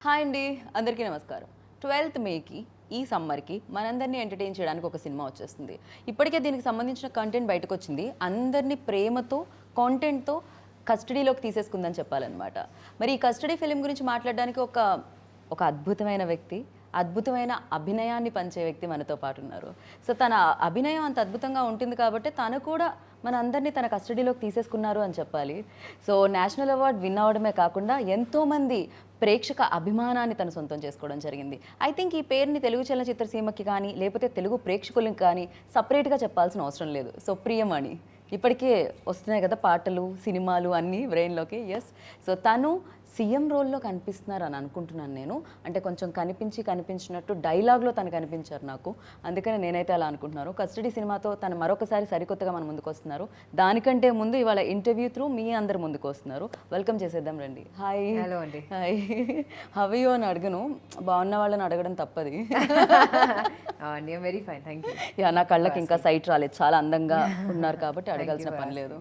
Hi అండి, అందరికీ నమస్కారం. 12th మేకి ఈ సమ్మర్కి మనందరినీ ఎంటర్టైన్ చేయడానికి ఒక సినిమా వచ్చేస్తుంది. ఇప్పటికే దీనికి సంబంధించిన కంటెంట్ బయటకు వచ్చింది. అందరినీ ప్రేమతో కాంటెంట్తో కస్టడీలోకి తీసేసుకుందని చెప్పాలన్నమాట. మరి ఈ కస్టడీ ఫిలిం గురించి మాట్లాడడానికి ఒక అద్భుతమైన వ్యక్తి, అద్భుతమైన అభినయాన్ని పంచే వ్యక్తి మనతో పాటు ఉన్నారు. సో తన అభినయం అంత అద్భుతంగా ఉంటుంది కాబట్టి తను కూడా మన అందరినీ తన కస్టడీలోకి తీసేసుకున్నారు అని చెప్పాలి. సో నేషనల్ అవార్డ్ విన్ అవడమే కాకుండా ఎంతోమంది ప్రేక్షక అభిమానాన్ని తను సొంతం చేసుకోవడం జరిగింది. ఐ థింక్ ఈ పేరుని తెలుగు చలనచిత్ర సీమకి కానీ లేకపోతే తెలుగు ప్రేక్షకులకు కానీ సపరేట్గా చెప్పాల్సిన అవసరం లేదు. సో ప్రియమణి ఇప్పటికే వస్తున్నాయి కదా పాటలు, సినిమాలు అన్నీ బ్రెయిన్లోకి. ఎస్, సో తను సీఎం రోల్లో కనిపిస్తున్నారు అని అనుకుంటున్నాను నేను. అంటే కొంచెం కనిపించినట్టు డైలాగ్లో తను కనిపించారు నాకు, అందుకని నేనైతే అలా అనుకుంటున్నాను. కస్టడీ సినిమాతో తను మరొకసారి సరికొత్తగా మన ముందుకు వస్తున్నారు. దానికంటే ముందు ఇవాళ ఇంటర్వ్యూ త్రూ మీ అందరు ముందుకు వస్తున్నారు. వెల్కమ్ చేసేద్దాం రండి. హాయ్. హలో అండి. హాయ్. హవియో అని అడగను, బాగున్న వాళ్ళని అడగడం తప్పది. Very fine, thank you. Yeah, నా కళ్ళకి ఇంకా సైట్ రాలేదు, చాలా అందంగా ఉన్నారు కాబట్టి అడగాల్సిన పని లేదు.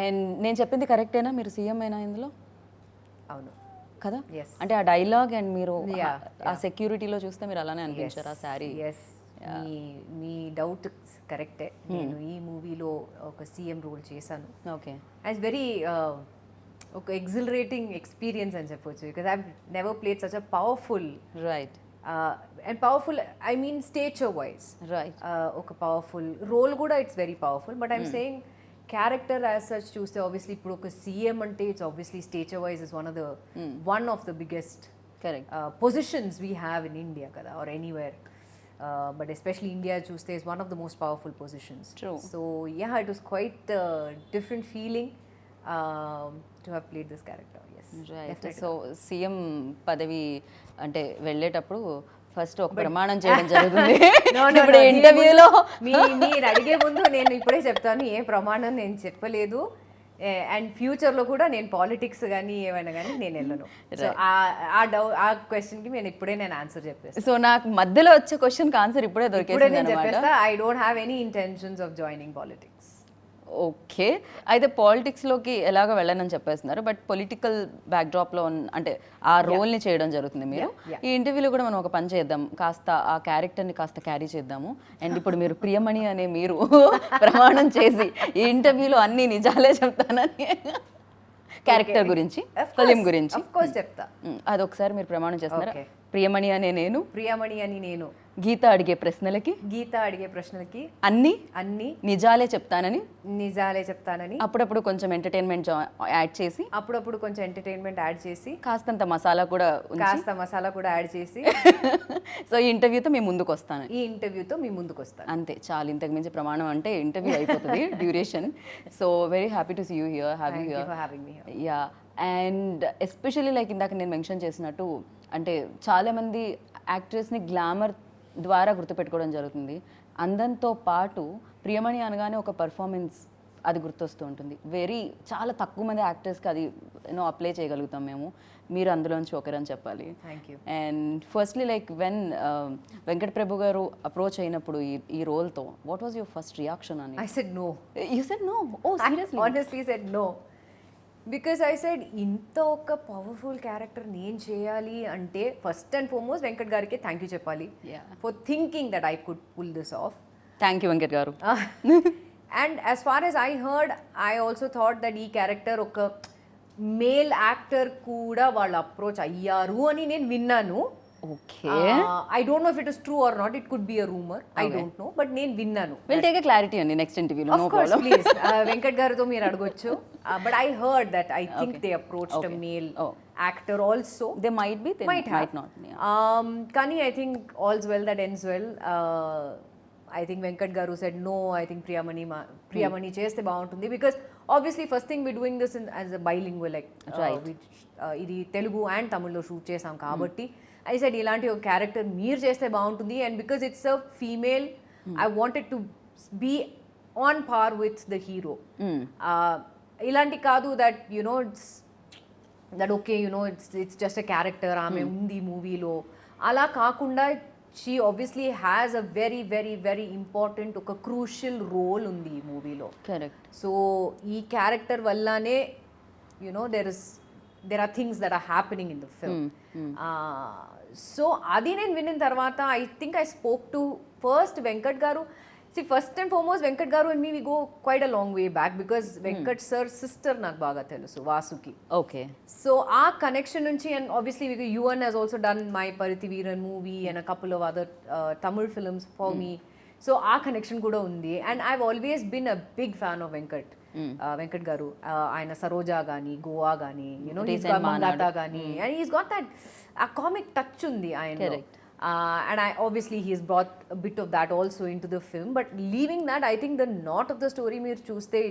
అండ్ నేను చెప్పింది కరెక్టేనా? మీరు సీఎం అయినా ఇందులో? అవును కదా. అంటే ఆ డైలాగ్ అండ్ మీరు ఆ సెక్యూరిటీలో చూస్తే మీరు అలానే అనిపించారు ఆ శారీ. మీ డౌట్ కరెక్టే. నేను ఈ మూవీలో ఒక సీఎం రోల్ చేశాను. ఓకే. ఇట్స్ వెరీ ఒక ఎగ్జిలరేటింగ్ ఎక్స్పీరియన్స్ అని చెప్పొచ్చు, because I never played such a powerful, right, and powerful I mean stature wise, right, ఒక పవర్ఫుల్ రోల్ కూడా it's very powerful. But I'm saying character as such చూస్తే obviously ఇప్పుడు ఒక CM అంటే it's obviously stature wise is one of the biggest positions we have in India కదా, or anywhere, but especially India చూస్తే is one of the most powerful positions. So yeah, it was quite different feeling to have played this character. Right. So CM పదవి అంటే వెళ్ళేటప్పుడు first ఒక ప్రమాణం చేయడం జరుగుతుంది. ఇప్పుడు ఇంటర్వ్యూలో మీరు అడిగే ముందు నేను ఇప్పుడే చెప్తాను, ఏ ప్రమాణం నేను చెప్పలేదు. అండ్ ఫ్యూచర్లో కూడా నేను పాలిటిక్స్ కానీ ఏమైనా కానీ నేను వెళ్ళను. సో ఆ క్వశ్చన్కి నేను ఇప్పుడే ఆన్సర్ చెప్పేస్తాను. సో నాకు మధ్యలో వచ్చే క్వశ్చన్కి ఆన్సర్ ఇప్పుడే దొరికేసింది నేను చెప్పేస్తా. I don't have any intentions of joining politics. Okay. అయితే పాలిటిక్స్లోకి ఎలాగో వెళ్ళనని చెప్పేస్తున్నారు, బట్ పొలిటికల్ బ్యాక్డ్రాప్లో అంటే ఆ రోల్ని చేయడం జరుగుతుంది మీరు. ఈ ఇంటర్వ్యూలో కూడా మనం ఒక పని చేద్దాం, కాస్త ఆ క్యారెక్టర్ని కాస్త క్యారీ చేద్దాము. అండ్ ఇప్పుడు మీరు ప్రియమణి అనే మీరు ప్రమాణం చేసి ఈ ఇంటర్వ్యూలో అన్ని నిజాలే చెప్తానని, క్యారెక్టర్ గురించి, ఫిలిం గురించి చెప్తా. అదొకసారి మీరు ప్రమాణం చేస్తున్నారు. ప్రియమణి అనే నేను, ప్రియమణి అని నేను, గీత అడిగే ప్రశ్నలకి అన్ని నిజాలే చెప్తానని అప్పుడప్పుడు కొంచెం ఎంటర్టైన్మెంట్ యాడ్ చేసి కాస్తంత మసాలా కూడా యాడ్ చేసి సో ఈ ఇంటర్వ్యూతో మీ ముందుకు వస్తాను. అంతే చాలు, ఇంతకు మించి ప్రమాణం అంటే ఇంటర్వ్యూ అయిపోతుంది duration. So very happy to see you here, having me here. Yeah, and especially like ఇందాక నేను మెన్షన్ చేసినట్టు, అంటే చాలామంది యాక్ట్రెస్ని గ్లామర్ ద్వారా గుర్తుపెట్టుకోవడం జరుగుతుంది. అందంతో పాటు ప్రియమణి అనగానే ఒక పర్ఫార్మెన్స్ అది గుర్తొస్తూ ఉంటుంది. చాలా తక్కువ మంది యాక్టర్స్కి అది అప్లై చేయగలుగుతాం మేము. మీరు అందులోంచి ఒకరని చెప్పాలి. And firstly like Venkat Prabhu garu approach అయినప్పుడు ఈ రోల్తో, what was your first reaction అని? I said no. You said no? Oh, seriously? I honestly said no. Because I side ఇంత ఒక పవర్ఫుల్ క్యారెక్టర్ నేను చేయాలి అంటే ఫస్ట్ అండ్ ఫార్మోస్ట్ వెంకట్ గారికి థ్యాంక్ యూ చెప్పాలి for thinking that I could pull this off. Thank you Venkat garu. And as far as I heard, I also thought that ఈ character ఒక male actor కూడా వాళ్ళు అప్రోచ్ అయ్యారు అని నేను విన్నాను. Okay. I don't know if it is true or not. It could be a rumor. I don't know. But నేను విన్నాను. We'll take a clarity on the next interview. No problem. Of course, please. Venkat గారితో మీరు అడగొచ్చు. But I heard that I think they approached a male actor also. They might be. They might not. కానీ I think all's well that ends well. I think Venkat గారు said no. I think Priyamani చేస్తే బాగుంటుంది, because obviously first thing we're doing this as a bilingual, like ఇది Telugu and తమిళ్లో shoot చేసాం కాబట్టి I said ఇలాంటి ఒక క్యారెక్టర్ మీరు చేస్తే బాగుంటుంది. And because it's a female, I wanted to be on par with the hero. ఇలాంటి కాదు that you know it's that okay you know it's just a character, ఆమె ఉంది మూవీలో, అలా కాకుండా she obviously has a very very very important, ఒక crucial role ఉంది ఈ మూవీలో. కరెక్ట్. సో ఈ క్యారెక్టర్ వల్లనే you know there are things that are happening in the film. So అది నేను విన్న తర్వాత I think I spoke to first Venkat గారు. See, first and foremost, Venkat Garu and me, we go quite a long way back because Venkat sir's sister నాకు బాగా తెలుసు, Vasuki. Okay. So our connection nunchi, and obviously Yuvan has also done my Parithiveeran movie and a couple of other Tamil films for me. So our connection kuda undi, and I've always been a big fan of Venkat. Venkat Garu, ఆయన సరోజా గాని, గోవా గాని, you know, he's got Mangata గాని, and he's got that a comic touch undi ఆయనలో. And obviously he's brought a bit of that also into the film, but leaving that, I think the knot of the story meer chuste,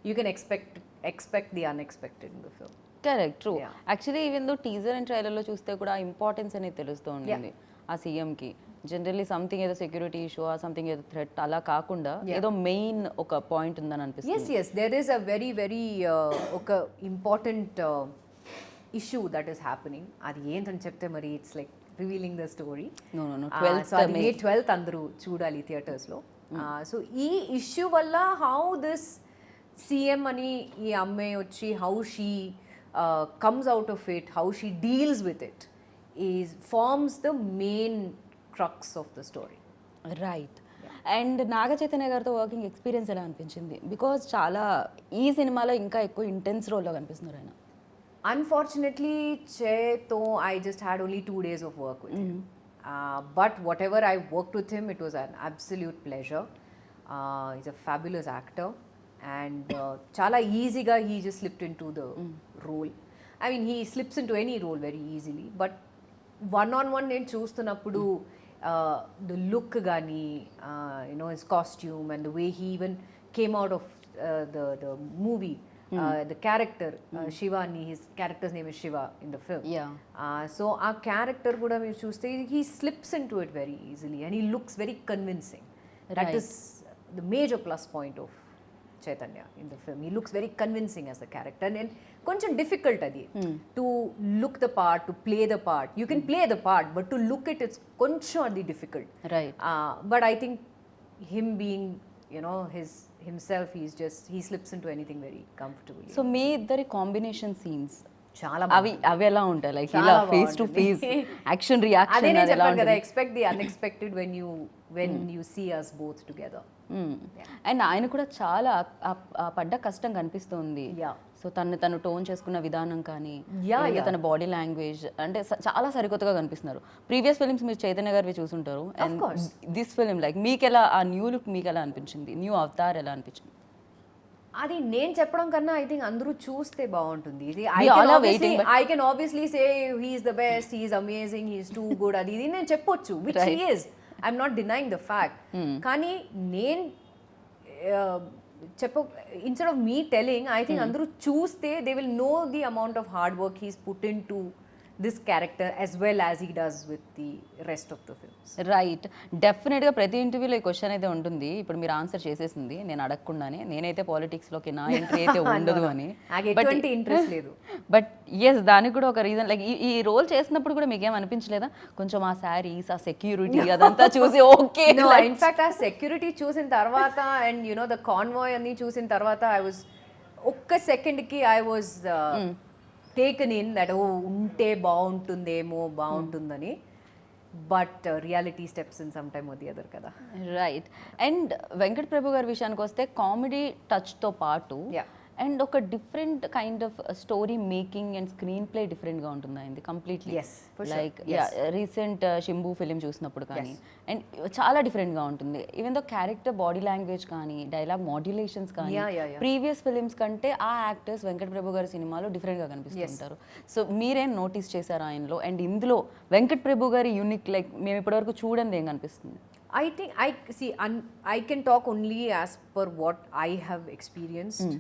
you can expect the unexpected in the film. Correct, true. Actually, even though teaser and trailer lo chuste kuda importance ani telustu undi aa CM ki. Generally something ఏదో security issue ఆ something ఏదో threat అలా కాకుండా ఏదో main ఒక point ఉందని అనిపిస్తుంది. yes there is a very ఒక important issue that is happening. అది ఏంటని చెప్తే మరి it's like revealing the story. So అది May 12th అందరూ చూడాలి థియేటర్స్లో. సో ఈ ఇష్యూ వల్ల హౌ దిస్ CM అని ఈ అమ్మాయి వచ్చి how she comes out of it, how she deals with it forms the main crux of the story. రైట్. అండ్ నాగ చైతన్య గారితో వర్కింగ్ ఎక్స్పీరియన్స్ ఎలా అనిపించింది? బికాజ్ చాలా ఈ సినిమాలో ఇంకా ఎక్కువ ఇంటెన్స్ రోల్లో కనిపిస్తున్నారు ఆయన. Unfortunately, Cheto, I just had only 2 days of work with him. But whatever I worked with him, it was an absolute pleasure. He's a fabulous actor, and chala easy ga he just slipped into the role. I mean, he slips into any role very easily, but one-on-one నేను చూస్తున్నప్పుడు the look gani, you know, his costume and the way he even came out of the movie. The character Shivani, his character's name is Shiva in the film. So our character kuda meer chuste, he slips into it very easily and he looks very convincing. That is the major plus point of Chaitanya in the film. He looks very convincing as the character, and koncham difficult adi to look the part, to play the part. You can play the part, but to look it, it's koncham adi difficult. Right. But I think him being, you know, himself, he slips into anything very comfortably. So మీ ఇద్దరి combination scenes చాలా అవి ఎలా ఉంటాయి? Like ఇలా face to face action reaction అదే నేను చెప్పాను కదా, expect the unexpected when you see us both together. And ఆయన కూడా చాలా పడ్డ కష్టం కనిపిస్తుంది. సో తను టోన్ చేసుకున్న విధానం కానీ తన బాడీ లాంగ్వేజ్ అంటే చాలా సరికొత్తగా కనిపిస్తున్నారు. ప్రీవియస్ ఫిల్మ్స్ మీరు చైతన్య గారివి చూసుంటారు, అండ్ దిస్ ఫిల్మ్ లైక్ మీకు ఎలా ఆ న్యూ లుక్ మీకు ఎలా అనిపించింది? న్యూ అవతార్ ఎలా అనిపించింది? అది నేను చెప్పడం కన్నా ఐ థింక్ అందరూ చూస్తే బాగుంటుంది. ఇది I can obviously say he's the best, he's amazing, he's too good, అది ఇది నేను చెప్పొచ్చు, which he is. I'm not denying the fact. కానీ నేను instead of me telling, I think అందరూ చూస్తే they will know the amount of hard work he's put into this character as well as he does with the rest of the films. Right. డెఫినెట్గా ప్రతి ఇంటర్వ్యూలో ఈ question అయితే ఉంటుంది. ఇప్పుడు మీరు ఆన్సర్ చేసేసింది నేను అడగకుండానే. నేనైతే పాలిటిక్స్లోకి నా ఎంట్రీ అయితే ఉండదు అని, ఎటువంటి ఇంట్రెస్ట్ లేదు. బట్ ఎస్, దానికి కూడా ఒక రీజన్. లైక్ ఈ రోల్ చేసినప్పుడు కూడా మీకేం అనిపించలేదా కొంచెం ఆ శారీస్, ఆ సెక్యూరిటీ అదంతా చూసి ఓకే? ఇన్ఫాక్ట్ ఆ సెక్యూరిటీ చూసిన తర్వాత అండ్ యునో ద కాన్వాయ్ అన్ని చూసిన తర్వాత ఐ వాజ్ ఒక్క సెకండ్కి I was taken in that ఉంటే బాగుంటుందని. But reality steps in some time or the other కదా. రైట్. అండ్ వెంకట్ ప్రభు గారి విషయానికి వస్తే కామెడీ టచ్తో పాటు అండ్ ఒక different kind of story making and screen play డిఫరెంట్గా ఉంటుంది అయింది completely. Like recent Simbu film చూసినప్పుడు కానీ అండ్ చాలా డిఫరెంట్గా ఉంటుంది. Even though character body language కానీ డైలాగ్ మాడ్యులేషన్స్ కానీ ప్రీవియస్ ఫిలిమ్స్ కంటే ఆ యాక్టర్స్ వెంకట్ ప్రభు గారి సినిమాలో డిఫరెంట్గా కనిపిస్తుంటారు. సో మీరేం నోటీస్ చేశారు ఆయనలో? అండ్ ఇందులో వెంకట్ ప్రభు గారి యూనిక్ లైక్ మేము ఇప్పటివరకు చూడండి ఏం కనిపిస్తుంది? I think I can talk only as per what I have experienced.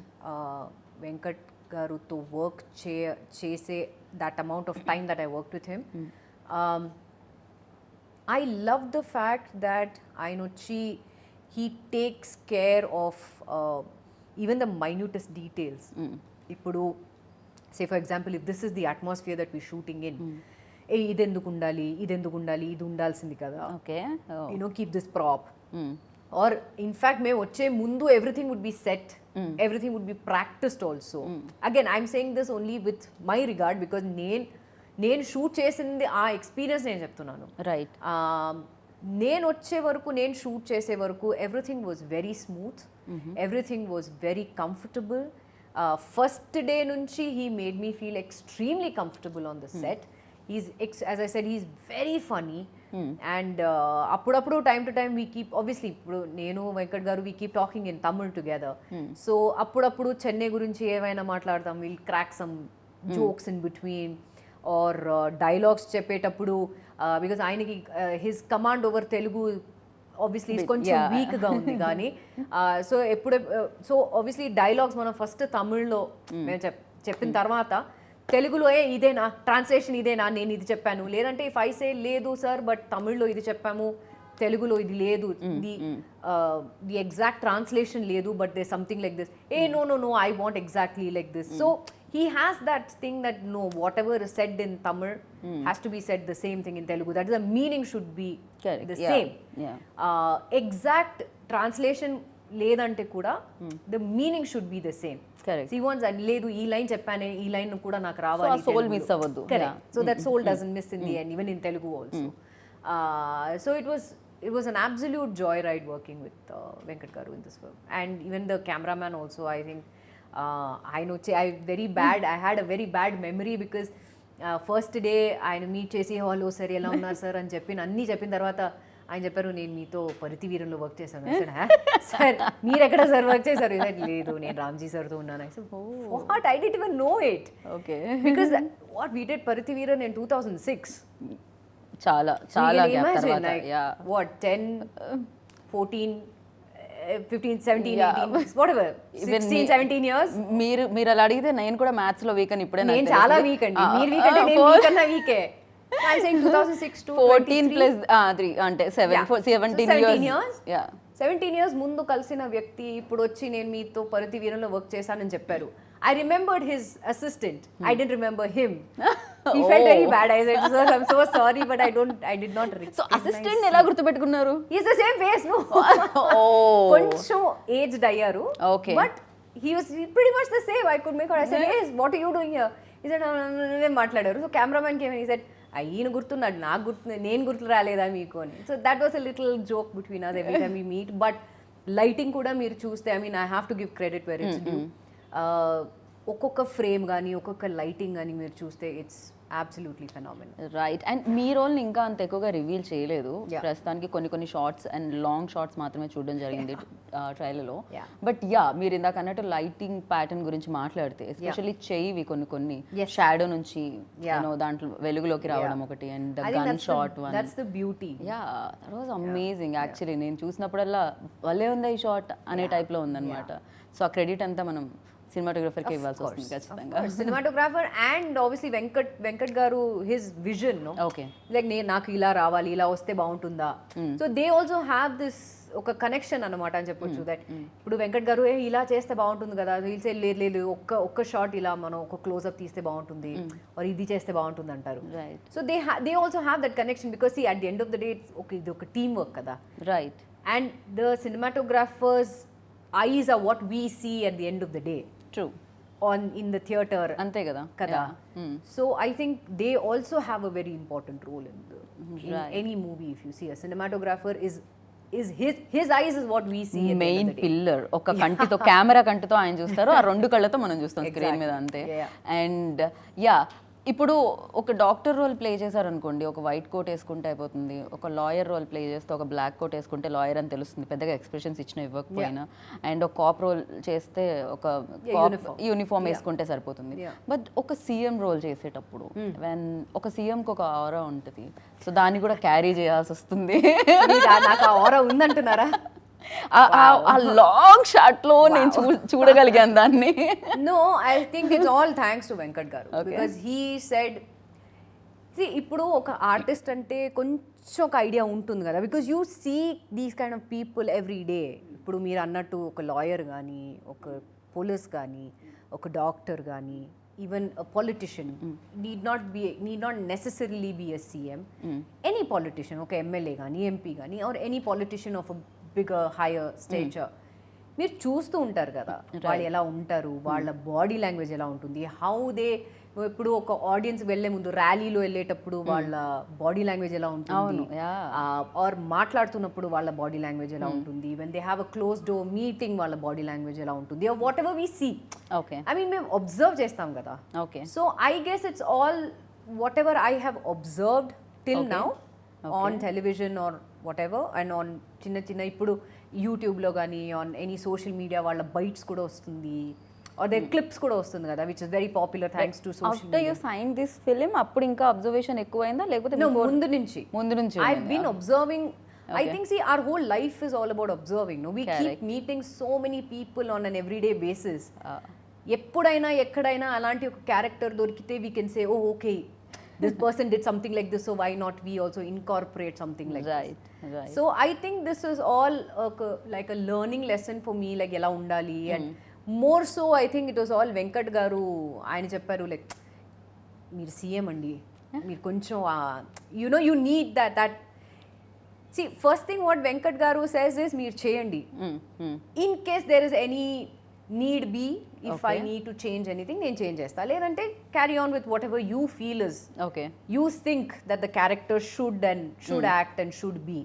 Venkat garu to work chese that amount of time that I worked with him. I love the fact that I know he takes care of even the minutest details. Ippudu say for example, if this is the atmosphere that we're shooting in, ఇది ఎందుకు ఉండాలి, ఇది ఉండాల్సింది కదా, okay, you know keep this prop. Or in fact మేము వచ్చే ముందు everything would be set, everything would be practised also. Again I'm saying this only with my regard because నేను షూట్ చేసింది ఆ ఎక్స్పీరియన్స్ నేను చెప్తున్నాను. రైట్. నేను వచ్చే వరకు, నేను షూట్ చేసే వరకు everything was very smooth, everything was very comfortable. First day నుంచి he made me feel extremely comfortable on the set. As I said, he's very funny. And అప్పుడప్పుడు time to time we keep, obviously ఇప్పుడు నేను Venkat garu we keep talking in Tamil together. So అప్పుడప్పుడు చెన్నై గురించి ఏమైనా మాట్లాడతాం, will crack some jokes in between or dialogues చెప్పేటప్పుడు, because ఆయనకి his command over Telugu obviously కొంచెం వీక్గా ఉంది కానీ సో సో ఆబ్వియస్లీ డైలాగ్స్ మనం ఫస్ట్ తమిళ్లో మేము చెప్పిన తర్వాత తెలుగులో ఇదేనా ట్రాన్స్లేషన్, ఇదేనా నేను ఇది చెప్పాను, లేదంటే ఇఫ్ ఐ సే లేదు సార్ బట్ తమిళ్లో ఇది చెప్పాము, తెలుగులో ఇది లేదు, ది ఎగ్జాక్ట్ ట్రాన్స్లేషన్ లేదు, but they something like this, no I want exactly like this. So he has that thing that no, whatever is said in Tamil has to be said the same thing in Telugu. That is, the meaning should be the same. Exact translation ledante kuda the meaning should be the same. Correct. See, once I ledu ee line cheppane, ee line kuda nak ravali, so soul miss avaddu. Correct. So that soul doesn't miss in the end, even in Telugu also. So it was an absolute joyride working with Venkat Garu in this film, and even the cameraman also. I think I know I had a very bad memory because first day ఆయన meet చేసి hello sir ఎలా ఉన్నారు sir అని అన్నీ చెప్పిన తర్వాత ఆయన చెప్పారు, నేను మీతో పరితి వీరంలో వర్క్ చేశాను. సార్ మీరు ఎక్కడ సార్ వర్క్ చేశారు? లేదు, నేను రామ్జీ సార్తో ఉన్నాను. What, I did even know it. Okay, because what we did Paruthi Veeran in 2006. చాలా చాలా వాట్ 10, 14, 15, 17, 18, whatever, 16, 17 years. మీరు అలా అడిగితే నేను కూడా మ్యాథ్స్ లో వీక్ అని ఇప్పుడే నేను చాలా వీక్ అండి. మీరు వీక్ అంటే నేను వీక్ అన్నా వీకే. I'm saying 2006 to 14 plus 3 అంటే 17 years. 17 years ముందు కలిసిన వ్యక్తి ఇప్పుడు వచ్చి నేను మీతో పరితి వీరంలో వర్క్ చేశానని చెప్పారు. I remembered his assistant. I didn't remember him. He felt very bad. I said, sir, I'm so sorry, but I did not recognize. So assistant ఎలా గుర్తుపెట్టుకున్నారు? He's the same face, no? కొంచెం aged అయ్యారు. Okay. But he was pretty much the same. I could make out. I said, hey, what are you doing here? He said, నేను మాట్లాడారు. So cameraman came and he said, ఈయన గుర్తున్నాడు, నాకు గుర్తు, నేను గుర్తు రాలేదా మీకు అని. So that was a little joke between us every time we meet. But lighting కూడా మీరు చూస్తే, I mean I have to give credit where it's due. ఒక్కొక్క ఫ్రేమ్ కానీ ఒక్కొక్క లైటింగ్ కానీ మీరు చూస్తే it's absolutely phenomenal. Right. And మీ రోల్ని ఇంకా అంత ఎక్కువగా రివీల్ చేయలేదు ప్రస్తుతానికి, కొన్ని షార్ట్స్ అండ్ లాంగ్ షార్ట్స్ మాత్రమే చూడడం జరిగింది ట్రైలర్లో. బట్ మీరు ఇందాక అన్నట్టు లైటింగ్ ప్యాటర్న్ గురించి మాట్లాడితే ఎస్పెషల్లీ చెయ్యి కొన్ని షాడో నుంచి దాంట్లో వెలుగులోకి రావడం ఒకటి, and the gun shot one, that's the beauty. That was amazing actually. నేను చూసినప్పుడల్లా భలే ఉందా ఈ షాట్ అనే టైప్లో ఉందన్నమాట. సో ఆ క్రెడిట్ అంతా మనం సినిమాటోగ్రఫర్కి ఇవ్వాల్సి వస్తుంది ఖచ్చితంగా. సినిమాటోగ్రాఫర్ అండ్ ఆబ్వియస్లీ వెంకట్ గారు హిస్ విజన్, ఓకే, లైక్ నాకు ఇలా రావాలి, ఇలా వస్తే బాగుంటుందా. So they also have this ఒక కనెక్షన్ అనమాట అని చెప్పొచ్చు. దట్ ఇప్పుడు వెంకట్ గారు ఇలా చేస్తే బాగుంటుంది కదా, వీల్సే లేదు ఒక్క షాట్ ఇలా మనం ఒక క్లోజ్అప్ తీస్తే బాగుంటుంది, or ఇది చేస్తే బాగుంటుంది అంటారు. So they also have that connection because at the end of the day ఇది ఒక టీమ్ వర్క్ కదా. Right. And the cinematographers eyes are what we see at the end of the day. True. In the theater. Ante kada. So I think they also have a very important role in any movie. If you see a cinematographer is his eyes is what we see at main the end of the day. pillar. Oka kanti camera కంటితో ఆయన చూస్తారు, ఆ రెండు కళ్ళతో మనం చూస్తాం screen మీద అంతే. అండ్ ఇప్పుడు ఒక డాక్టర్ రోల్ ప్లే చేశారనుకోండి, ఒక వైట్ కోట్ వేసుకుంటే అయిపోతుంది. ఒక లాయర్ రోల్ ప్లే చేస్తే ఒక బ్లాక్ కోట్ వేసుకుంటే లాయర్ అని తెలుస్తుంది, పెద్దగా ఎక్స్ప్రెషన్స్ ఇచ్చినా ఇవ్వకపోయినా. అండ్ ఒక కాప్ రోల్ చేస్తే ఒక యూనిఫామ్ వేసుకుంటే సరిపోతుంది. బట్ ఒక సీఎం రోల్ చేసేటప్పుడు ఒక సీఎంకి ఒక ఆరా ఉంటుంది, సో దాన్ని కూడా క్యారీ చేయాల్సి వస్తుంది. నాకు ఆ ఆరా ఉందంటున్నారా? ఆ లాంగ్ షాట్ లో నేను చూడగలిగాను దాన్ని. No, I think it's all thanks to Venkat garu, because he said, ఇప్పుడు ఒక ఆర్టిస్ట్ అంటే కొంచెం ఒక ఐడియా ఉంటుంది కదా, because you see these kind of people every day. ఇప్పుడు మీరు అన్నట్టు ఒక లాయర్ కానీ, ఒక పోలీస్ కానీ, ఒక డాక్టర్ కానీ, even a politician need not necessarily be a CM. Any politician, okay, MLA gani, MP gani, or any politician of a bigger, higher stature, మీరు చూస్తూ ఉంటారు కదా వాళ్ళు ఎలా ఉంటారు, వాళ్ళ బాడీ లాంగ్వేజ్ ఎలా ఉంటుంది, హౌ దే ఇప్పుడు ఒక ఆడియన్స్ వెళ్ళే ముందు ర్యాలీలో వెళ్ళేటప్పుడు వాళ్ళ బాడీ లాంగ్వేజ్ ఎలా ఉంటుంది, ఆర్ మాట్లాడుతున్నప్పుడు వాళ్ళ బాడీ లాంగ్వేజ్ ఎలా ఉంటుంది, when they have a close door meeting వాళ్ళ బాడీ లాంగ్వేజ్ ఎలా ఉంటుంది, whatever we see. Okay, I mean మేము అబ్జర్వ్ చేస్తాం కదా. Okay, so I guess it's all whatever I have observed till now on television or whatever, and on చిన్న చిన్న ఇప్పుడు యూట్యూబ్లో కానీ ఆన్ ఎనీ సోషల్ మీడియా వాళ్ళ bites కూడా వస్తుంది, or their clips కూడా వస్తుంది కదా, which is very popular thanks to social after media. you signed this film అప్పుడు ఇంకా అబ్జర్వేషన్ ఎక్కువైందా లేకపోతే No, ముందు నుంచి I've been observing. I think see our whole life is all about observing. No, we keep meeting so many people on an everyday basis. ఎప్పుడైనా ఎక్కడైనా అలాంటి ఒక character దొరికితే we can say, oh okay, this person did something like this, so why not we also incorporate something like right, this. right. So I think this is all like a learning lesson for me, like ఎలా ఉండాలి. And more so I think it was all Venkat garu. ఆయన చెప్పారు like మీరు CM అండి, మీరు కొంచెం you know you need that see first thing what Venkat garu says is మీరు చేయండి, in case there is any need be, if I need to change anything నేను change చేస్తా, లేదంటే carry on with whatever you feel is okay you think that the character should act and should be.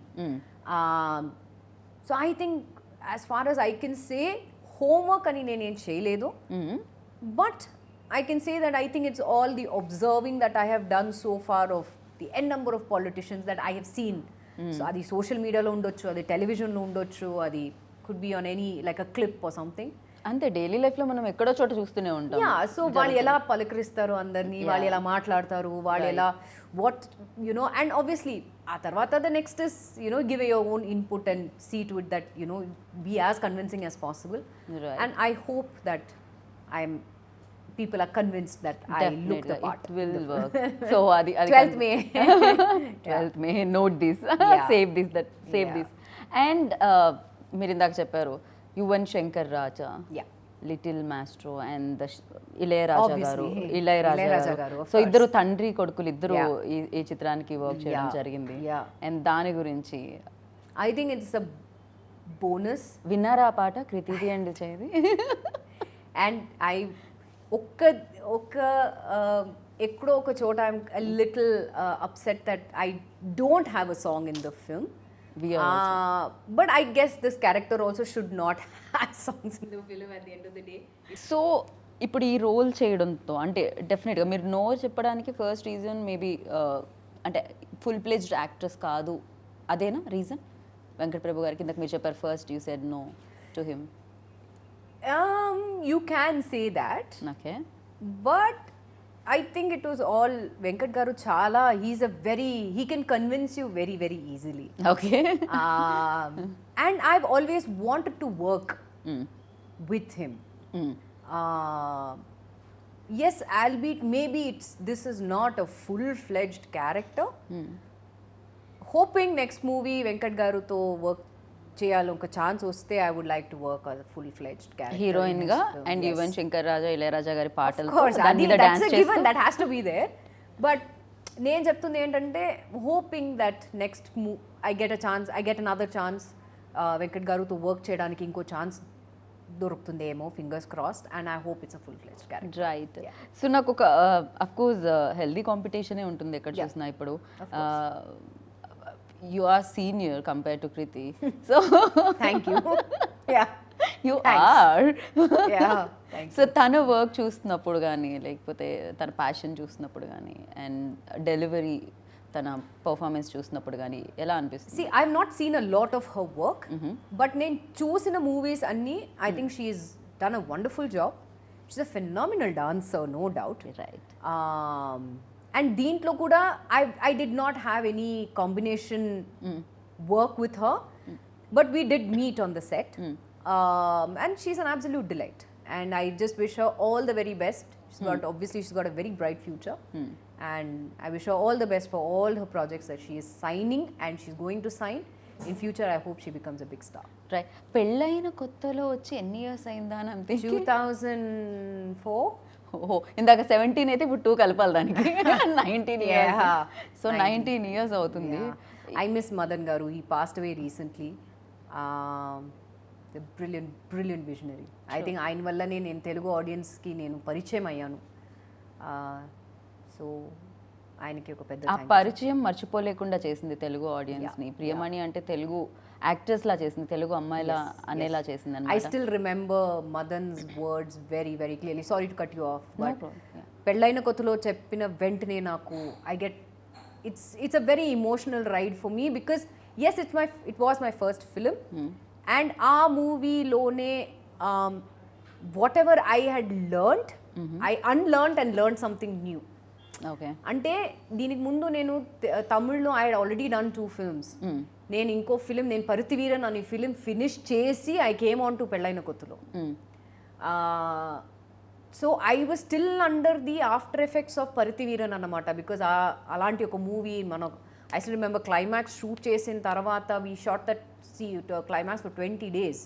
So I think as far as I can say homework అని నేనేం చేయలేదు, but I can say that I think it's all the observing that I have done so far of the N number of politicians that I have seen. So అది social మీడియాలో ఉండొచ్చు, అది television ఉండొచ్చు, అది could be on any like a clip or something. అంతే daily life లో మనం ఎక్కడో చోట చూస్తూనే ఉంటాం. యా, సో వాళ్ళు ఎలా పలకరిస్తారు అందరినీ, వాళ్ళు ఎలా మాట్లాడతారు, వాళ్ళు ఎలా వాట్ యునో, అండ్ ఆబ్వియస్లీ ఆ తర్వాత the next is you know give your own input and see to it that you know be as convincing as possible. And I hope that I'm people are convinced that I look the part. It will work. So adi 12th May. 12th May, note this. Save this, this. And మీరు ఇందాక చెప్పారు Yuvan Shankar Raja, little maestro and the Ilaiyaraaja garu. So ఇద్దరు తండ్రి కొడుకులు ఇద్దరు ఈ చిత్రానికి work చేయడం జరిగింది. అండ్ దాని గురించి I think it's a bonus. విన్నారా ఆ పాట కృతిది అండ్ చేది? అండ్ ఐ ఎక్కడో ఒక చోట I'm little upset that I don't have a song in the film. But I guess this character also should not have songs in the film at the end of the day. So ఇప్పుడు ఈ role చేయడంతో అంటే డెఫినెట్గా మీరు నో చెప్పడానికి first reason maybe అంటే full fledged actress కాదు అదేనా రీజన్? వెంకట్ ప్రభు గారికి ఇందాక మీరు చెప్పారు first you said no to him. You can say that. Okay. But I think it was all Venkat garu chala, he can convince you very very easily. Okay. And I've always wanted to work with him. Yes, albeit maybe this is not a full-fledged character. Hoping next movie Venkat garu to work చేయాలి, ఒక chance వస్తే I would like to work as a full fledged character heroine గా. And Yuvan Shankar Raja Ilaiyaraaja గారి పాటలు that has to be there. But నేను చెప్తుంది ఏంటంటే hoping that next I get a chance, I get another chance Venkat గారుతో వర్క్ చేయడానికి ఇంకో ఛాన్స్ దొరుకుతుందేమో, fingers crossed. And I hope it's a full fledged character. Right. So నాకు ఒక of course healthy కాంపిటీషనే ఉంటుంది ఎక్కడ చూసినా ఇప్పుడు. You are senior compared to Kriti, so thank you. Yeah, you are. Yeah, thank you. So tana work చూస్తున్నప్పుడు కానీ లేకపోతే తన ప్యాషన్ చూస్తున్నప్పుడు కానీ అండ్ డెలివరీ తన పర్ఫార్మెన్స్ చూసినప్పుడు కానీ ఎలా అనిపిస్తుంది? See, I've not seen a lot of her work, but నేను చూసిన మూవీస్ అన్ని I think she's done a wonderful job. She's a phenomenal dancer, no doubt. Right. And దీంట్లో కూడా I did not have any combination work with her, but we did meet on the set. And she's an absolute delight. And I just wish her all the very best. She's got a very bright future. And I wish her all the best for all her projects that she is signing and she's going to sign. In future, I hope she becomes a big star. Right. పెళ్ళైన కొత్తలో వచ్చి ఎన్ని years అయిందా అని అంతే? 2004. ఓహో, ఇందాక 17 అయితే ఇప్పుడు 2 కలపాలి దానికి. 19 ఇయర్స్. సో 19 ఇయర్స్ అవుతుంది. I miss Madan garu. He passed away recently. The brilliant visionary. Sure. I think ఆయన వల్లనే నేను తెలుగు ఆడియన్స్కి నేను పరిచయం అయ్యాను. సో ఆయనకి ఒక పెద్ద ఆ పరిచయం మర్చిపోలేకుండా చేసింది తెలుగు ఆడియన్స్ ని. ప్రియమణి అంటే తెలుగు యాక్టర్స్ లా చేసింది, తెలుగు అమ్మాయిలా అనేలా చేసింది I అన్నమాట. still remember Madan's words very, very clearly. Sorry to cut you off, but పెళ్ళైన కొత్తలో చెప్పిన వెంటనే నాకు it's a very emotional ride for me because yes, it was my first film, and ఆ మూవీలోనే whatever I had learned, I unlearned and learned something new. Okay. అంటే దీనికి ముందు నేను తమిళ్లో I had already done 2 films. నేను ఇంకో film, నేను పరుతివీరన్ అనే ఫిలిం ఫినిష్ చేసి ఐ కేమ్ ఆన్ టు పెళ్ళైన కొత్తలో. So I was still under the after effects of Paruthiveeran అన్నమాట. బికాజ్ అలాంటి ఒక మూవీ మనం I still remember climax shoot చేసిన తర్వాత we shot that climax for 20 days.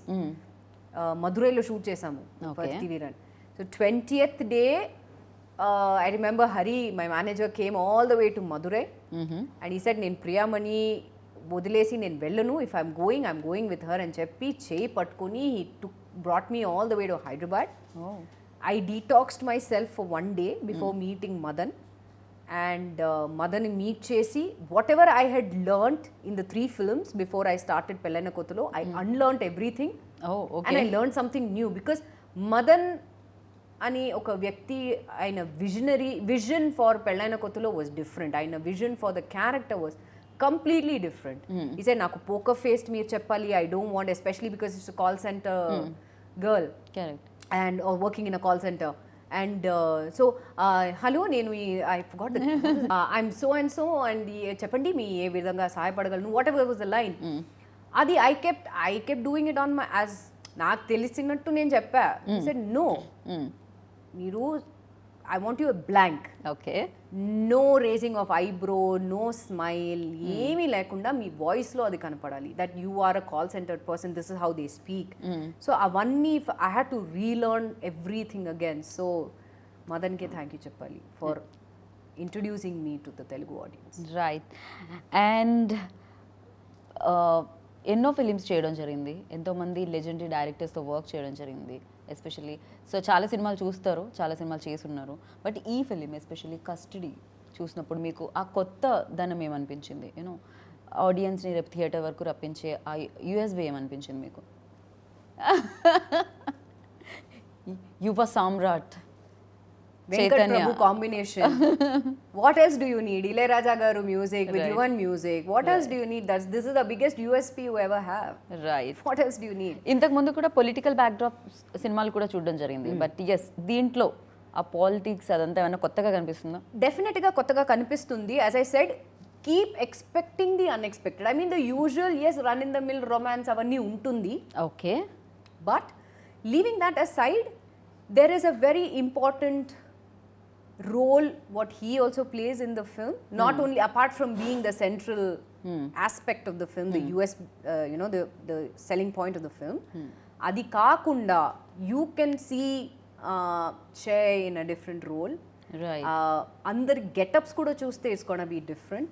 మధురైలో షూట్ చేసాము Paruthiveeran. So 20th day I remember Hari, my manager, came all the way to Madurai, and he said, నేను ప్రియామణి వదిలేసి నేను వెళ్ళను, if I'm going with her అని చెప్పి చేయి పట్టుకొని he brought me all the way to Hyderabad. I detoxed myself for 1 day before meeting Madan, and Madan meet చేసి whatever I had learnt in the 3 films before I started Pellaina Kothalo, I unlearnt everything. And I learned something new because Madan అని ఒక వ్యక్తి, ఆయన vision for పెళ్ళైన కొత్తలో was different. ఆయన vision for the character was completely different. ఈ side నాకు poker face మీరు చెప్పాలి, I don't want, especially because it's call centre girl and working in a call centre. And so hello నేను I forgot I'm so and so and చెప్పండి మీ ఏ విధంగా సహాయపడగలను, whatever was the line. అది I kept doing it on my as నాకు తెలిసినట్టు నేను చెప్పా. సెడ్ నో, మీరు I want you blank, okay, no raising of eyebrow, no smile, ఏమీ లేకుండా మీ వాయిస్లో అది కనపడాలి, that you are a call centre person, this is how they speak. So అవన్నీ I had to relearn everything again. So మదన్కే thank you చెప్పాలి for introducing me to the Telugu audience. Right. And ఎన్నో ఫిలిమ్స్ చేయడం జరిగింది, ఎంతోమంది legendary డైరెక్టర్స్తో work చేయడం జరిగింది especially. So చాలా సినిమాలు చూస్తారు, చాలా సినిమాలు చేసున్నారు. బట్ ఈ ఫిలిం ఎస్పెషల్లీ కస్టడీ చూసినప్పుడు మీకు ఆ కొత్త ధనం ఏమనిపించింది? యూనో ఆడియన్స్ని రేపు థియేటర్ వరకు రప్పించే ఆ యూఎస్బీ ఏమనిపించింది మీకు? యువ సామ్రాట్ Venkat combination. What else do you need? Ilayaraja garu music with Yuvan music. What else do you need? This is the biggest USP you ever have. Right. What else do you need? ఇంతకు ముందు కూడా political backdrop సినిమాలు కూడా చూడడం జరిగింది. But yes, దీంట్లో ఆ politics అదంతా ఏమైనా కొత్తగా కనిపిస్తుందా? డెఫినెట్గా కొత్తగా కనిపిస్తుంది. As I said, keep expecting the unexpected. I mean the usual, yes, run in the mill romance అవన్నీ ఉంటుంది. Okay. But leaving that aside, there is a very important role what he also plays in the film, not only apart from being the central aspect of the film, the US the selling point of the film, adi kaakunda you can see Shay in a different role. Right. Andar get-ups kuda chuste it's going to be different.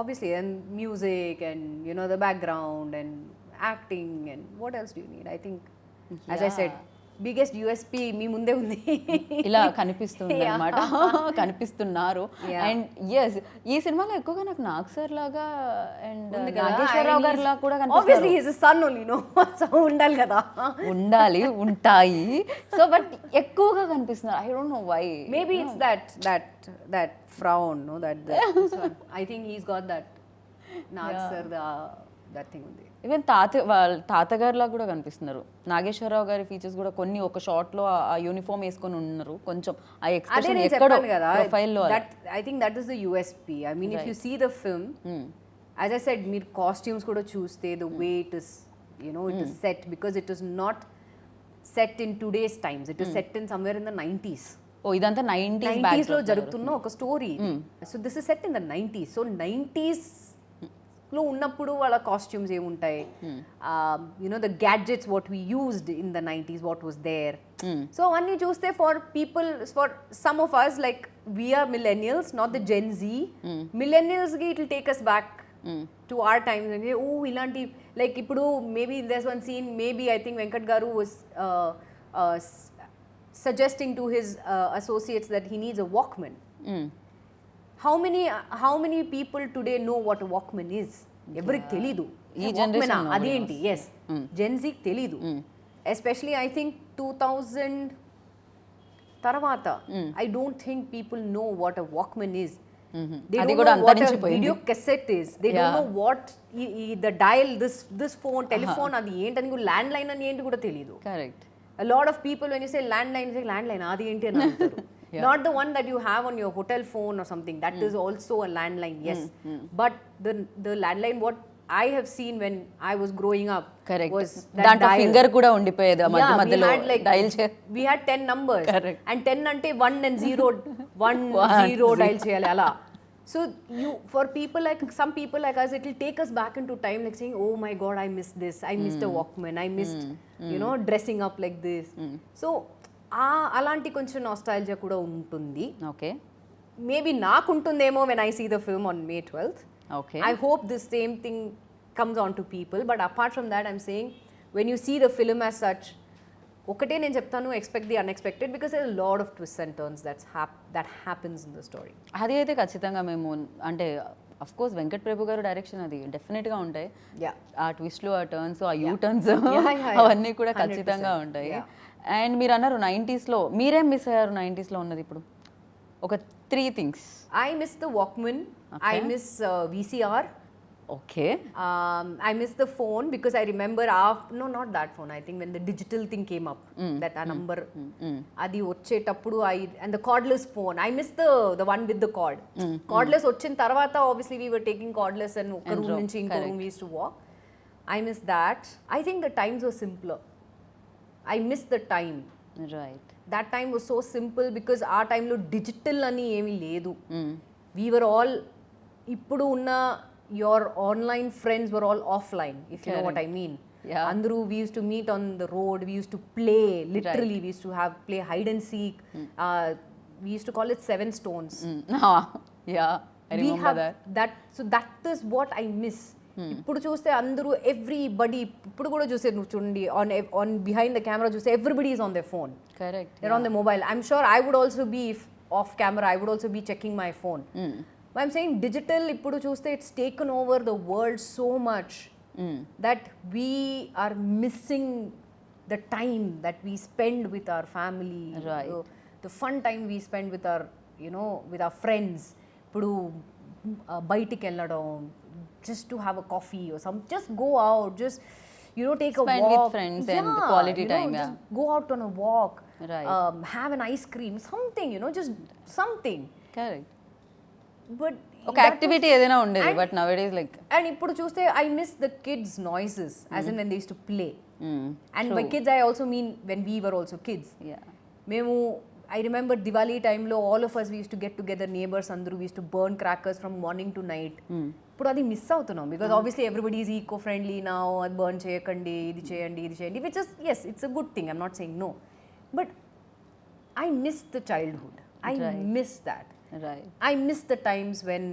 Obviously, and music and the background and acting, and what else do you need? I think, as I said, biggest USP మీ ముందే ఉంది. ఇలా కనిపిస్తుంది అనమాట, కనిపిస్తున్నారు. And yes, ఈ సినిమాలో ఎక్కువగా నాకు నాగ్ సార్ లాగా అండ్ నాగేశ్వరరావు గారి లాగా కూడా ఉండాలి కదా, ఉంటాయి. సో బట్ ఎక్కువగా కనిపిస్తున్నారు. I don't know why. Maybe it's that frown, no that I think he's got that Nag sir that thing ఉంది. ఈవెన్ తాతగారిలా కూడా కనిపిస్తున్నారు. నాగేశ్వరరావు గారి ఫీచర్స్ కూడా కొన్ని ఒక షాట్ లో ఆ యూనిఫామ్ వేసుకొని ఉన్నారు. కొంచెం ఆ ఎక్స్ప్రెషన్ ఎక్కడో ప్రొఫైల్లో. I think that is the USP. I mean if you see the film, as I said, మీరు కాస్ట్యూమ్స్ కూడా చూస్తే the way it is it is set, because it is not set in today's times, it is set in somewhere in the 90s. ఓ, ఇదంతా 90s లో జరుగుతున్న ఒక story. So this is set in the 90s. So 90s లో ఉన్నప్పుడు వాళ్ళ costumes ఏముంటాయి, the gadgets what we used in the 90s, what was there. So అవన్నీ చూస్తే for people, for some of us like we are millennials, not the gen Z, మిల్లెనియల్స్కి it will take us back to our times. అంటే ఓ ఇలాంటి, like ఇప్పుడు maybe there's one scene, maybe I think Venkat garu was suggesting to his associates that he needs a Walkman. How many people today know what a Walkman is? Everything telidu. Ee generation adenti, yes. Gen Z telidu. Especially I think 2000 tarvata. I don't think people know what a Walkman is. They don't know what a video cassette is. They don't know what the dial, this phone, telephone adi enti ani landline ani enti kuda telidu. Correct. A lot of people when you say landline adi enti ani antaru. Not the one that you have on your hotel phone or something. That is also a landline, yes. But the landline what I have seen when I was growing up Correct. was that దాంట్లో dial. Finger కూడా ఉండిపోయేది మధ్య Yeah, మధ్యలో we had like dial we had 10 numbers. Correct. And 10 ante 1 and 0 1 0 dial cheyali ala. So you, for people like some people like us, it will take us back into time, like saying, oh my god, I missed this, I missed a Walkman, I missed you know dressing up like this. So అలాంటి కొంచెం nostalgia కూడా ఉంటుంది. Okay maybe నాకు ఉంటుందేమో when I see the film on May 12th. Okay I hope the same thing comes on to people. But apart from that, I'm saying when you see the film as such, ఒకటే నేను చెప్తాను, expect the unexpected because there's a lot of twists and turns that happens in the story. అది అయితే ఖచ్చితంగా మేము అంటే of course Venkat ప్రభు గారు direction అది డెఫినెట్గా ఉంటాయి. ఆ ట్విస్ట్లు, ఆ టర్న్స్, ఆ యూ టర్న్స్ అవన్నీ కూడా ఖచ్చితంగా ఉంటాయి. అండ్ మీరు అన్నారు 90s లో మీరేం మిస్ అయ్యారు 90s లో ఉన్నది ఇప్పుడు ఒక 3 things. I miss the Walkman. I miss VCR. Okay. I miss the phone because I remember no, not that phone. I think when the digital thing came up, that a number adi వచ్చేటప్పుడు and the cordless phone. I miss the one with the cord. Cordless వచ్చిన తర్వాత obviously we were taking cordless and ఒక room నుంచి ఇంకో room we used to walk. I miss that. I think the times were simpler. I miss the time. Right. That time was so simple because our time lo digital ani emi ledu. We were all ఇప్పుడు ఉన్న your online friends were all offline, if you know what I mean. Yeah. Andru we used to meet on the road, we used to play literally. We used to play hide and seek. We used to call it 7 stones. Yeah, I remember that. So that is what I miss. ఇప్పుడు చూస్తే అందరూ everybody ఇప్పుడు కూడా చూస్తే నువ్వు చూడండి on behind the camera చూస్తే everybody is on the phone. Correct. They're on the mobile. I'm sure I would also be, if off camera, I would also be checking my phone. But I'm saying digital ippudu chuste it's taken over the world so much that we are missing the time that we spend with our family. Right. The fun time we spend with our, you know, with our friends. Ippudu బయటికి వెళ్ళడం, just to have a coffee or some, just go out, just you know take spend a walk with friends and quality time. Just go out on a walk. Right. Have an ice cream, something, you know, just something. Correct. But ఒక activity ఏదైనా ఉండేది, but now it is like. And ఇప్పుడు చూస్తే I miss the kids noises as in when they use to play. And by kids I also mean when we were also kids. మేము I remember Diwali టైంలో all of us we use to get together, neighbours అందరూ we use to burn crackers from morning to night. ఇప్పుడు అది miss అవుతున్నాం because obviously everybody is eco friendly నా, అది burn చేయకండి, ఇది చేయండి, ఇది చేయండి, which is yes it's a good thing, I'm not saying no, but I miss the childhood. I miss that. Right. I miss the times when,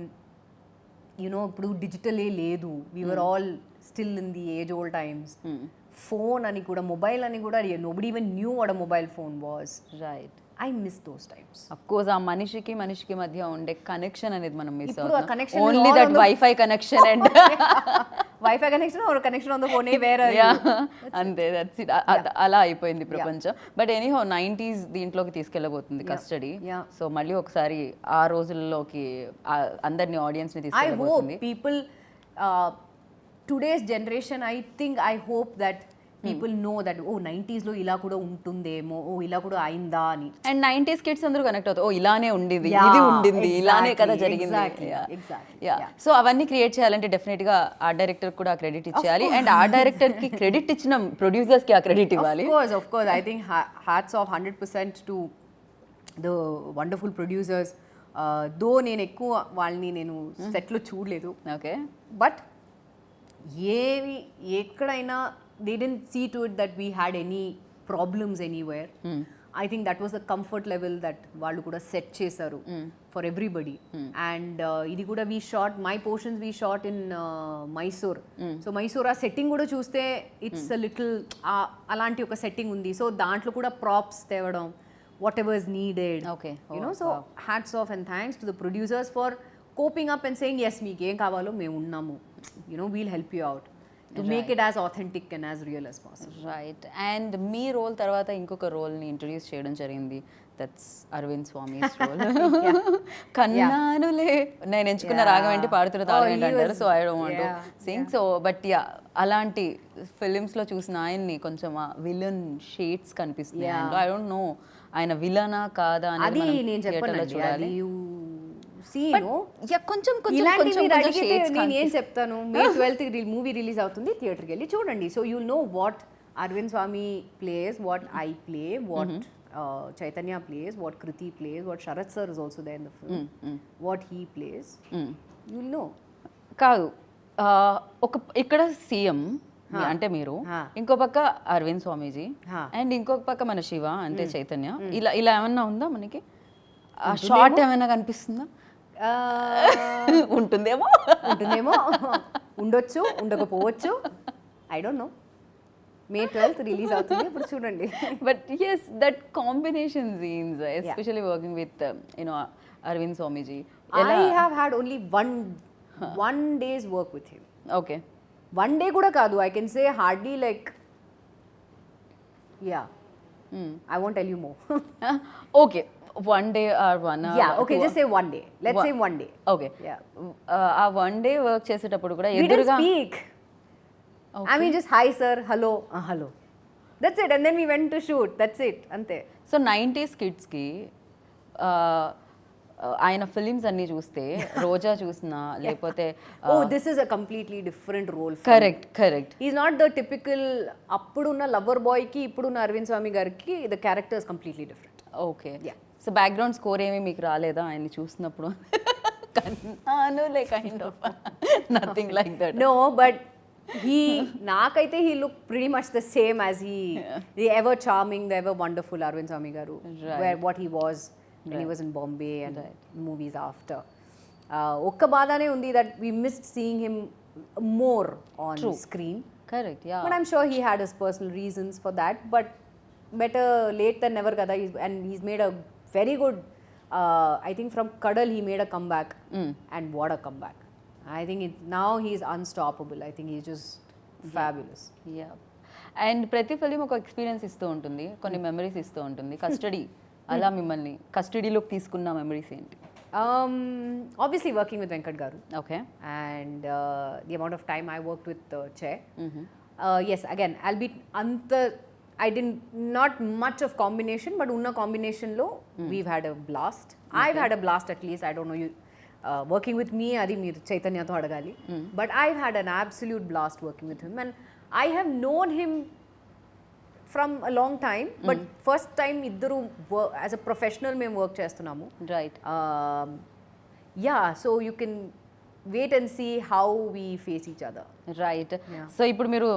you know, ఇప్పుడు డిజిటలే లేదు. We were all still in the age old times. Phone అని కూడా, mobile అని కూడా, nobody even knew what a mobile phone was. Right. I miss those times. Of course, ఆ మనిషికి మధ్య ఉండే కనెక్షన్ అనేది మనం మిస్ ఇప్పుడు ఆ అవుతాం. connection Only that Wi-Fi connection and Wi-Fi connection or connection on the phone, where are yeah, you? అంతే, దట్స్ ఇట్. అలా అయిపోయింది ప్రపంచం. బట్ ఎనీహౌ 90s దీంట్లోకి తీసుకెళ్ళబోతుంది కస్టడీ. సో మళ్ళీ ఒకసారి ఆ రోజుల్లోకి అందరినీ ఆడియన్స్ ని I తీసుకెళ్ళబోతుంది. hope people, today's generation, I hope that people know that, oh, 90s లో ఇలా కూడా ఉంటుందేమో, ఓ ఇలా కూడా అయిందా అని. అండ్ 90s కిడ్స్ అందరూ కనెక్ట్ అవుతారు, ఓ ఇలానే ఉండేది, ఇది ఉండింది, ఇలానే కదా జరిగింది. సో అవన్నీ క్రియేట్ చేయాలంటే డెఫినెట్ గా ఆ డైరెక్టర్ కూడా క్రెడిట్ ఇచ్చేయాలి, అండ్ ఆ డైరెక్టర్ కి క్రెడిట్ ఇచ్చిన ప్రొడ్యూసర్స్ కి ఆ క్రెడిట్ ఇవ్వాలి. Of course, I think hats off 100% to the wonderful producers. దో నేను ఎక్కువ వాళ్ళని నేను సెట్లో చూడలేదు. ఓకే. బట్ ఎక్కడైనా they didn't see to it that we had any problems anywhere. I think that was the comfort level that వాళ్ళు కూడా set చేశారు for everybody. And ఇది కూడా we shot, my portions we shot in Mysore. So Mysore ఆ setting కూడా చూస్తే it's a little అలాంటి ఒక సెట్టింగ్ ఉంది. సో దాంట్లో కూడా ప్రాప్స్ తేవడం, whatever is needed. Okay. You know, Oh, so wow. hats off and thanks to the producers for coping up and saying, yes, meek em kavalo మేము ఉన్నాము. You know, we'll help you out to make it as authentic and as real as possible. Right and me role తర్వాత ఇంకొక రోల్ని introduce చేయడం జరిగింది, that's Arvind Swami's role. కన్నానులే నేను ఎంచుకున్న రాగం ఏంటి, పాడుతున్న తాళం ఏంటి అంటారు, so I don't want to sing. So but yeah, అలాంటి ఫిలిమ్స్లో చూసిన ఆయన్ని కొంచెం విలన్ షేడ్స్ కనిపిస్తున్నాయి. ఐ డోంట్ నో ఆయన విలనా కాదా అది అనేది నేను థియేటర్లో చెప్పాను చూడాలి. కొంచెం నేను ఏం చెప్తాను, మే 12th మూవీ రిలీజ్ అవుతుంది, థియేటర్కి వెళ్ళి చూడండి. So you'll know what Arvind Swami plays, what I play, what Chaitanya plays, what Kriti plays, what Sarath sir is also there in the film, what he plays, you'll know. కాదు, ఒక ఇక్కడ సీఎం అంటే మీరు, ఇంకో పక్క అరవింద్ స్వామీజీ, అండ్ ఇంకొక పక్క మన శివ అంటే చైతన్య, ఇలా ఇలా ఏమన్నా ఉందా మనకి? షార్ట్ ఏమైనా కనిపిస్తుందా? ఉంటుందేమో ఉండొచ్చు, ఉండకపోవచ్చు, I don't know. May 12th release అవుతుంది, ఇప్పుడు చూడండి. But yes, that combination scenes, especially working with you know Arvind Swamiji. I have had only one day's work with him. Okay, One day కూడా కాదు, I can say hardly like, yeah, I won't tell you more. Okay, 1 day or 1 hour? Yeah, okay, just say 1 day. Let's say 1 day. Okay, Yeah. ఆ 1 day work చేసేటప్పుడు కూడా We didn't ఎదురుగా speak. I mean, just hi sir, hello, hello. That's it. And then we went to shoot. That's it. Ante. So 90s కిడ్స్కి ఆయన films అన్ని చూస్తే, రోజా చూసినా లేకపోతే Oh, this is a completely different role. Correct correct He's not the typical అప్పుడున్న lover boy కి ఇప్పుడున్న అరవింద్ స్వామి గారికి the character is completely different. Okay. Yeah. So background score ఏమీ మీకు రాలేదా ఆయన్ని చూసినప్పుడు? కన్నానులే kind of nothing like that. No, but నాకైతే he looked pretty much the same as the ever charming, the ever wonderful Arvind Swami garu, where what he was when he was in Bombay and movies after. Okka baadane undi that we missed seeing him more on screen. Correct, yeah. But I'm sure he had his personal reasons for that. But better late than never kada. And he's made a very good. I think from Kadal he made a comeback, and what a comeback! I think now he's unstoppable. I think he's just fabulous. Yeah, and ప్రతి film ఒక experience ఇస్తూ ఉంటుంది, కొన్ని memories ఇస్తూ ఉంటుంది. Custody, అలా మిమ్మల్ని కస్టడీలోకి తీసుకున్న మెమరీస్ ఏంటి? Obviously working with Venkat garu. Okay. And the amount of time I worked with Che. Yes, again, albeit I didn't, not much of combination, but unna combination lo we've had a blast. I've had a blast at least. I don't know you working with me, adi meer Chaitanya tho adagali. But I've had an absolute blast working with him, and I have known him from a long time, but first time iddaru as a professional మేము work చేస్తున్నాము. Right. Yeah, so you can wait and see how we face each other. Right. So ఇప్పుడు మీరు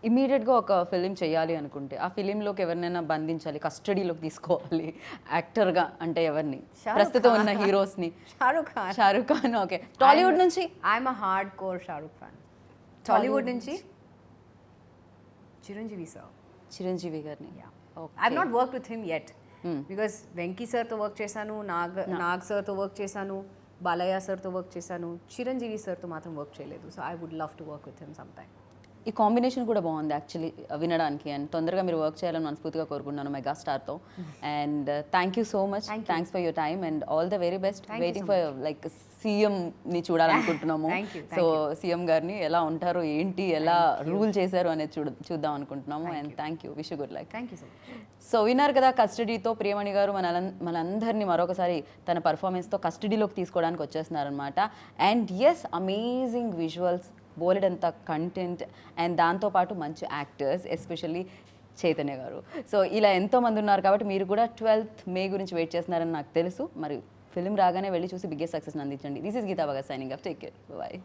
ఇమీడియట్గా ఒక film చేయాలి అనుకుంటే, ఆ ఫిలింలోకి ఎవరినైనా బంధించాలి, కస్టడీలోకి తీసుకోవాలి యాక్టర్గా అంటే ఎవరిని? ప్రస్తుతం ఉన్న హీరోస్ని. షారుఖ్ ఖాన్. ఓకే. టాలీవుడ్ నుంచి? I'm a hard core Shahrukh fan. Tollywood నుంచి చిరంజీవి సార్. చిరంజీవి గారిని. I not work with him yet, because Venky సార్తో వర్క్ చేశాను, నాగ్ సార్తో వర్క్ చేశాను, బాలయ్య సార్తో వర్క్ చేశాను, చిరంజీవి సార్తో మాత్రం వర్క్ చేయలేదు. So I would love to work with him some time. ఈ కాంబినేషన్ కూడా బాగుంది యాక్చువల్లీ వినడానికి, అండ్ తొందరగా మీరు వర్క్ చేయాలని మనస్ఫూర్తిగా కోరుకుంటున్నాను మెగాస్టార్తో. And thank you so much, thanks for your time and all the very best. Waiting for like సీఎంని చూడాలనుకుంటున్నాము. సో సీఎం గారిని ఎలా ఉంటారు ఏంటి, ఎలా రూల్ చేశారు అనేది చూద్దాం అనుకుంటున్నాము. And thank you, wish you good luck. Thank you so much. So విన్నారు కదా, కస్టడీతో ప్రియమణి గారు మనందరినీ మరొకసారి తన పర్ఫార్మెన్స్తో కస్టడీలోకి తీసుకోవడానికి వచ్చేస్తున్నారనమాట. అండ్ ఎస్, అమేజింగ్ విజువల్స్, బోలెడంత కంటెంట్, అండ్ దాంతోపాటు మంచి యాక్టర్స్, ఎస్పెషల్లీ చైతన్య గారు. సో ఇలా ఎంతోమంది ఉన్నారు కాబట్టి మీరు కూడా 12th మే గురించి వెయిట్ చేస్తున్నారని నాకు తెలుసు. మరి ఫిలిం రాగానే వెళ్ళి చూసి బిగ్గెస్ట్ సక్సెస్ని అందించండి. This is Geetha Bhagat signing off. Take care, bye.